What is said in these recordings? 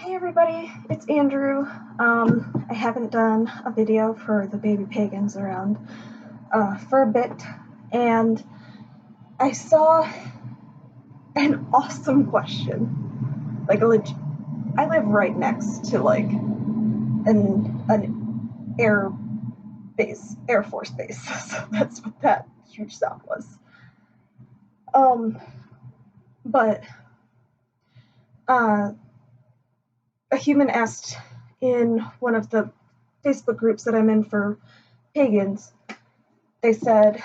Hey everybody, it's Andrew. I haven't done a video for the baby pagans around for a bit, and I saw an awesome question. I live right next to an Air Force base, so that's what that huge sound was. But a human asked in one of the Facebook groups that I'm in for pagans, they said,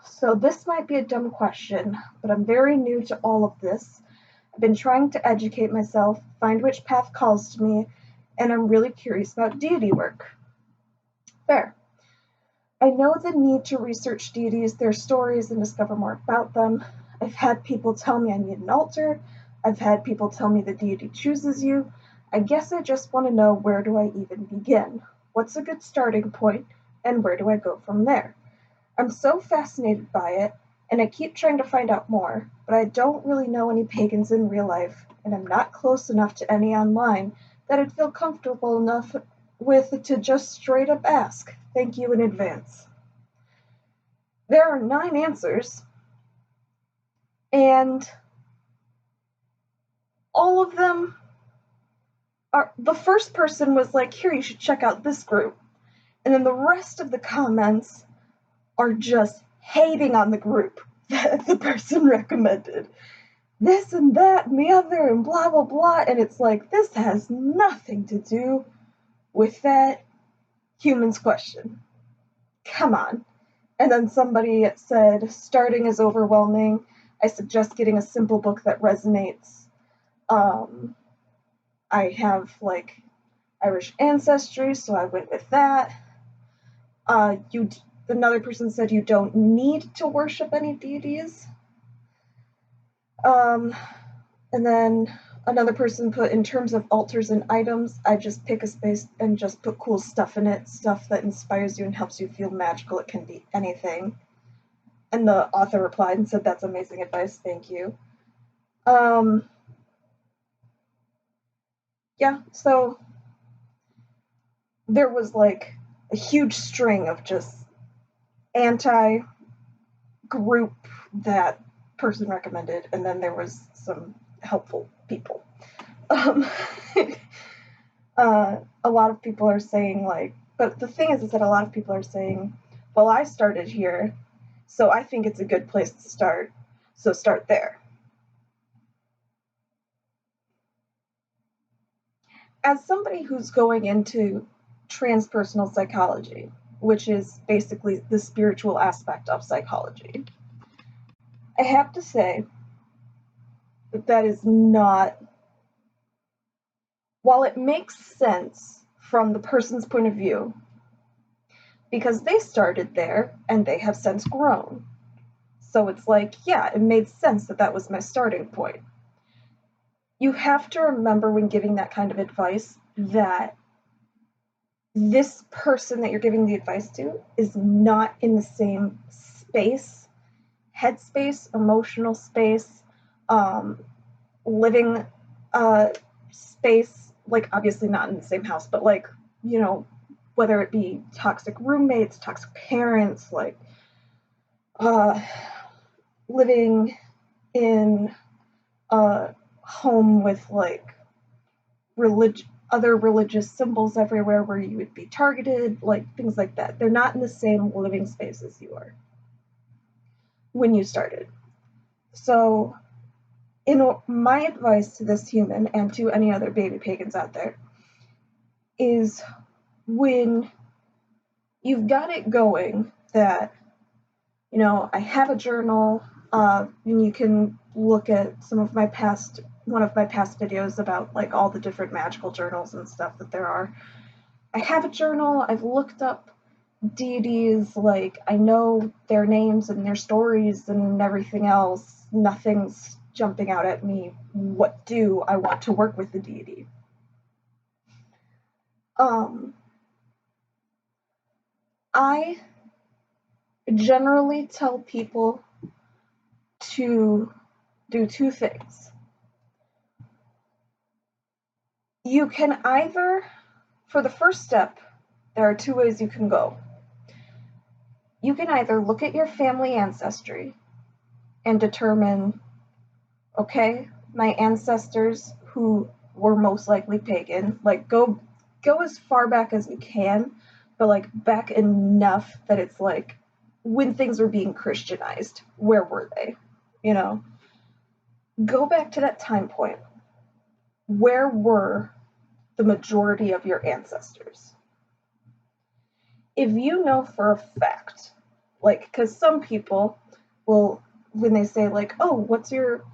so this might be a dumb question, but I'm very new to all of this. I've been trying to educate myself, find which path calls to me, and I'm really curious about deity work. Fair. I know the need to research deities, their stories, and discover more about them. I've had people tell me I need an altar. I've had people tell me the deity chooses you. I guess I just want to know, where do I even begin? What's a good starting point, and where do I go from there? I'm so fascinated by it, and I keep trying to find out more, but I don't really know any pagans in real life, and I'm not close enough to any online that I'd feel comfortable enough with to just straight up ask. Thank you in advance. There are 9 answers, and all of them are. The first person was like, here, you should check out this group. And then the rest of the comments are just hating on the group that the person recommended. This and that and the other and blah, blah, blah. And it's like, this has nothing to do with that human's question. Come on. And then somebody said, starting is overwhelming. I suggest getting a simple book that resonates. I have Irish ancestry, so I went with that. Another person said you don't need to worship any deities. And then another person put, in terms of altars and items, I just pick a space and just put cool stuff in it, stuff that inspires you and helps you feel magical. It can be anything. And the author replied and said, that's amazing advice, thank you. Yeah, so there was a huge string of just anti-group that person recommended, and then there was some helpful people. A lot of people are saying but the thing is that a lot of people are saying, well, I started here, so I think it's a good place to start, so start there. As somebody who's going into transpersonal psychology, which is basically the spiritual aspect of psychology, I have to say that is not, while it makes sense from the person's point of view, because they started there and they have since grown. So it's yeah, it made sense that was my starting point. You have to remember when giving that kind of advice that this person that you're giving the advice to is not in the same space, headspace, emotional space, living space, obviously not in the same house, but whether it be toxic roommates, toxic parents, living in a home with other religious symbols everywhere where you would be targeted, things like that. They're not in the same living space as you are when you started. So my advice to this human and to any other baby pagans out there is, when you've got it going that, I have a journal, and you can look at one of my past videos about all the different magical journals and stuff that there are. I have a journal, I've looked up deities, I know their names and their stories and everything else. Nothing's jumping out at me. What do I want to work with the deity? I generally tell people to do 2 things. You can either, for the first step, there are two ways you can go. You can either look at your family ancestry and determine, okay, my ancestors who were most likely pagan, like go as far back as you can, but like back enough that it's like when things were being Christianized, where were they? You know, go back to that time point. Where were the majority of your ancestors? If you know for a fact, like, because some people will, when they say like, oh, what's your,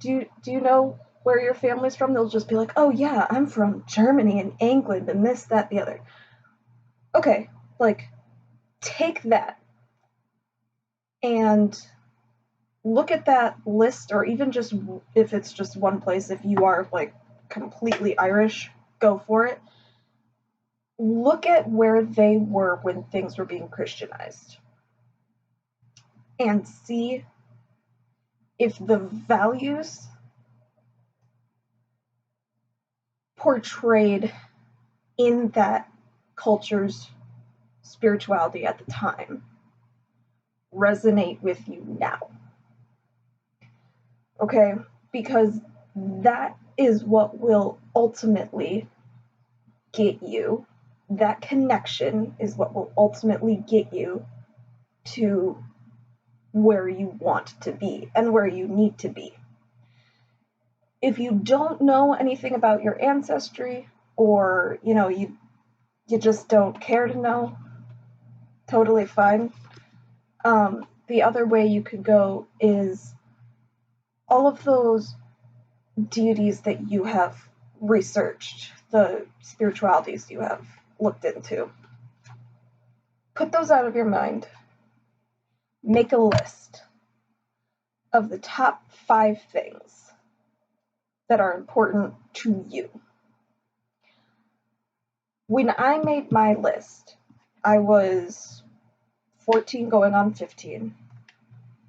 do you know where your family's from? They'll just be like, oh yeah, I'm from Germany and England and this, that, the other. Okay, like, take that and look at that list, or even just if it's just one place, if you are like completely Irish, go for it. Look at where they were when things were being Christianized and see if the values portrayed in that culture's spirituality at the time resonate with you now. Okay? Because that is what will ultimately get you, that connection is what will ultimately get you to where you want to be and where you need to be. If you don't know anything about your ancestry, or you just don't care to know, totally fine. The other way you could go is all of those deities that you have researched, the spiritualities you have looked into. Put those out of your mind. Make a list of the top 5 things that are important to you. When I made my list, I was 14 going on 15,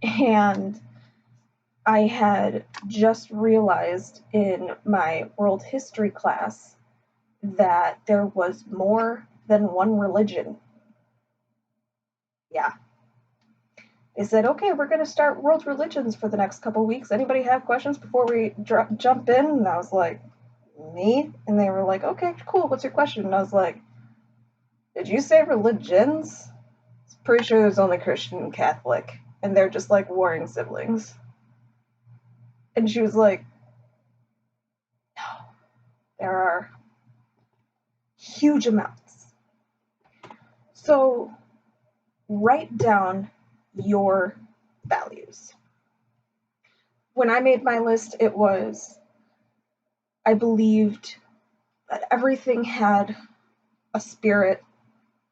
and I had just realized in my world history class that there was more than one religion. Yeah. They said, okay, we're going to start world religions for the next couple weeks. Anybody have questions before we jump in? And I was like, me? And they were like, okay, cool, what's your question? And I was like, did you say religions? I'm pretty sure there's only Christian and Catholic, and they're just like warring siblings. And she was like, no, there are huge amounts. So write down your values. When I made my list, it was, I believed that everything had a spirit,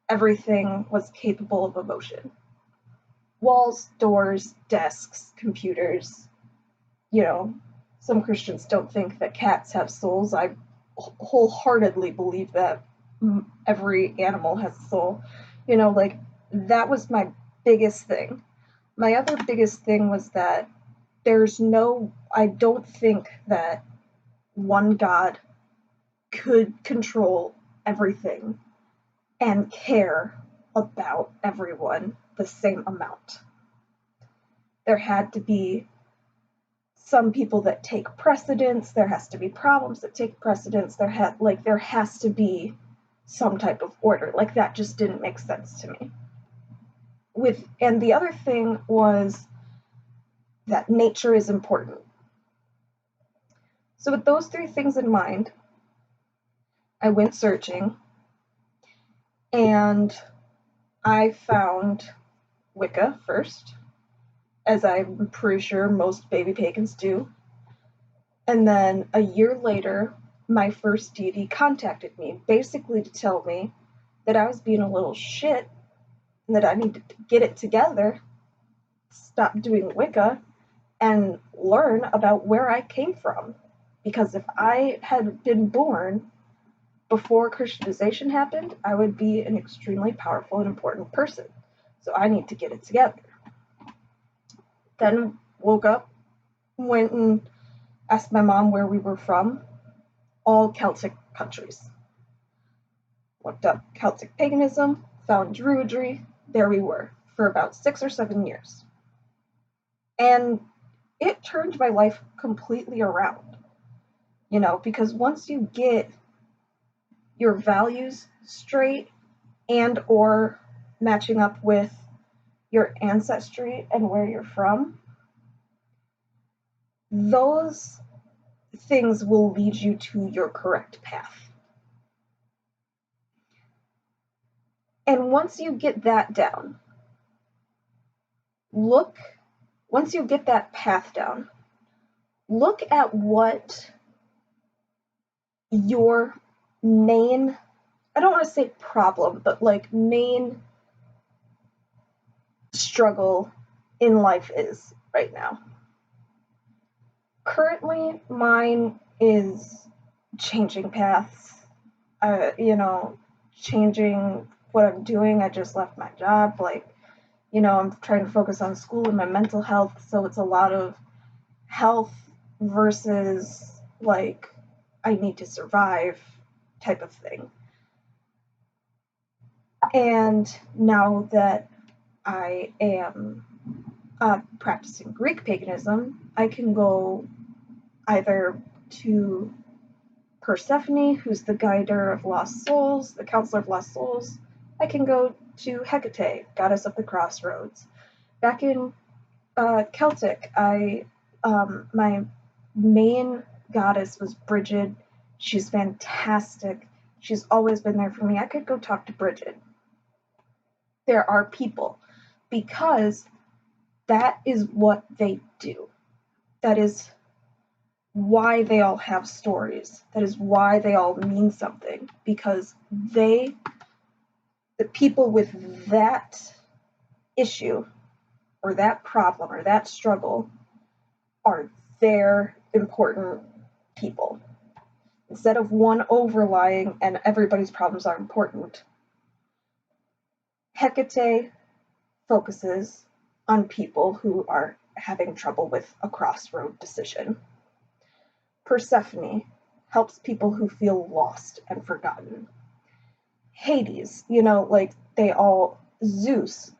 everything was capable of emotion. Walls, doors, desks, computers. Some Christians don't think that cats have souls. I wholeheartedly believe that every animal has a soul. That was my biggest thing. My other biggest thing was that I don't think that one God could control everything and care about everyone the same amount. There had to be some people that take precedence. There has to be problems that take precedence. There has to be some type of order. Like, that just didn't make sense to me. And the other thing was that nature is important. So with those 3 things in mind, I went searching, and I found Wicca first, as I'm pretty sure most baby pagans do. And then a year later, my first deity contacted me, basically to tell me that I was being a little shit and that I needed to get it together, stop doing Wicca, and learn about where I came from. Because if I had been born before Christianization happened, I would be an extremely powerful and important person. So I need to get it together. Then woke up, went and asked my mom where we were from. All Celtic countries. Looked up Celtic paganism, found Druidry, there we were for about 6 or 7 years. And it turned my life completely around, because once you get your values straight and or matching up with your ancestry and where you're from, those things will lead you to your correct path. And once you get that down, once you get that path down, look at what your main, I don't want to say problem, but like main struggle in life is right now. Currently, mine is changing paths, changing what I'm doing. I just left my job. I'm trying to focus on school and my mental health. So it's a lot of health versus I need to survive type of thing. And now that I am practicing Greek paganism, I can go either to Persephone, who's the guider of lost souls, the counselor of lost souls. I can go to Hecate, goddess of the crossroads. Back in Celtic, my main goddess was Bridget. She's fantastic. She's always been there for me. I could go talk to Bridget. There are people, because that is what they do. That is why they all have stories. That is why they all mean something, because the people with that issue or that problem or that struggle are their important people. Instead of one overlying and everybody's problems are important, Hecate focuses on people who are having trouble with a crossroad decision. Persephone helps people who feel lost and forgotten. Hades, Zeus,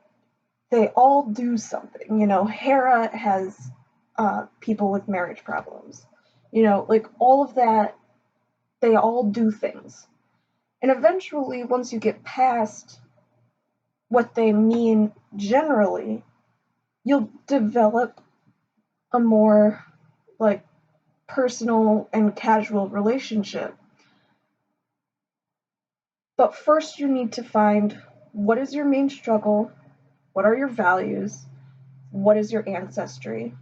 they all do something. Hera has people with marriage problems. All of that, they all do things. And eventually, once you get past what they mean generally, you'll develop a more personal and casual relationship. But first you need to find, what is your main struggle? What are your values? What is your ancestry?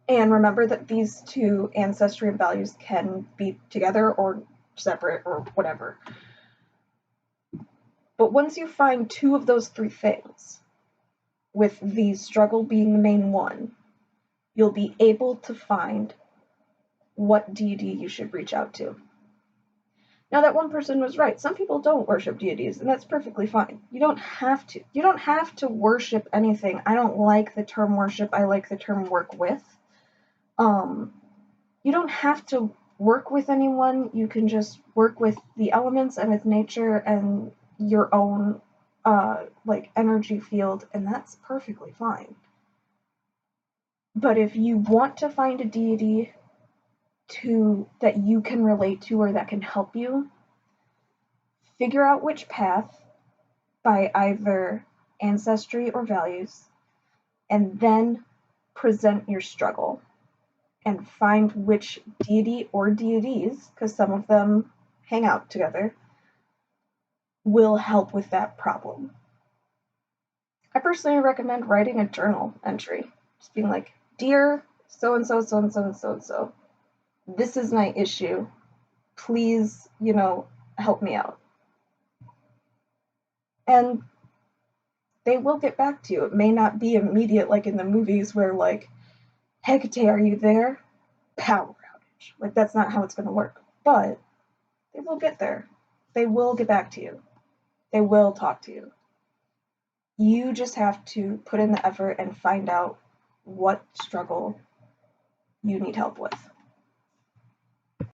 And remember that these two, ancestry and values, can be together or separate or whatever. But once you find two of those three things, with the struggle being the main one, you'll be able to find what deity you should reach out to. Now, that one person was right. Some people don't worship deities, and that's perfectly fine. You don't have to. You don't have to worship anything. I don't like the term worship. I like the term work with. You don't have to work with anyone. You can just work with the elements and with nature and your own energy field, and that's perfectly fine. But if you want to find a deity that you can relate to or that can help you, figure out which path by either ancestry or values, and then present your struggle and find which deity or deities, because some of them hang out together, will help with that problem. I personally recommend writing a journal entry, just being like, dear so-and-so, so-and-so, and so-and-so, this is my issue. Please, help me out. And they will get back to you. It may not be immediate like in the movies where Hecate, are you there? Power outage. That's not how it's going to work. But they will get there. They will get back to you. They will talk to you. You just have to put in the effort and find out what struggle you need help with.